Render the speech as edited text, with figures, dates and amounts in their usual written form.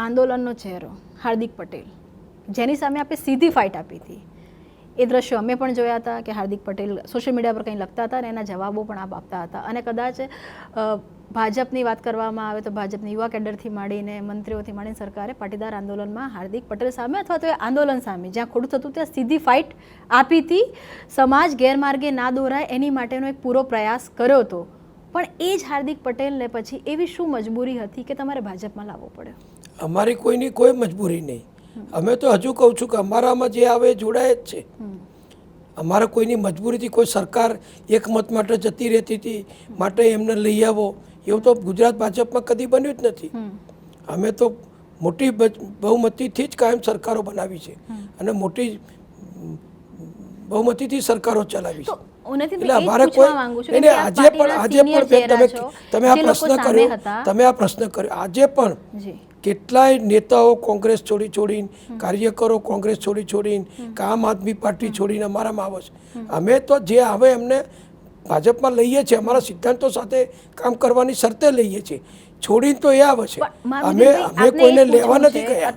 આંદોલનનો ચહેરો હાર્દિક પટેલ, જેની સામે આપણે સીધી ફાઇટ આપી હતી, એ દ્રશ્યો અમે પણ જોયા હતા કે હાર્દિક પટેલ સોશિયલ મીડિયા પર કંઈ લખતા હતા અને એના જવાબો પણ આપ આપતા હતા. અને કદાચ ભાજપની વાત કરવામાં આવે તો ભાજપની યુવા કેડરથી માંડીને મંત્રીઓથી માંડીને સરકારે પાટીદાર આંદોલનમાં હાર્દિક પટેલ સામે અથવા તો એ આંદોલન સામે જ્યાં ખોટું થતું ત્યાં સીધી ફાઇટ આપી હતી. સમાજ ગેરમાર્ગે ના દોરાય એની માટેનો એક પૂરો પ્રયાસ કર્યો હતો. પણ એ જ હાર્દિક પટેલને પછી એવી શું મજબૂરી હતી કે તમારે ભાજપમાં લાવવો પડ્યો? અમારી કોઈની કોઈ મજબૂરી નહીં. અમે તો હજુ કહું છું કે અમારામાં જે આવે એ જોડાય જ છે. અમારે કોઈની મજબૂરીથી કોઈ સરકાર એકમત માટે જતી રહેતી હતી માટે એમને લઈ આવો એવું તો ગુજરાત ભાજપમાં કદી બન્યું જ નથી. અમે તો મોટી બહુમતીથી જ કાયમ સરકારો બનાવી છે અને મોટી બહુમતીથી સરકારો ચલાવી છે. એટલે અમારે કોઈ આજે પણ તમે આ પ્રશ્ન કર્યો, આજે પણ કેટલાય નેતાઓ કોંગ્રેસ છોડીને કાર્યકરો કોંગ્રેસ છોડીને આમ આદમી પાર્ટી છોડીને અમારામાં આવે છે. અમે તો જે આવે એમને ભાજપમાં લઈએ છીએ, અમારા સિદ્ધાંતો સાથે કામ કરવાની શરતે લઈએ છીએ. છોડીને તો એ આવે છે, અમે કોઈને લેવા નથી ગયા.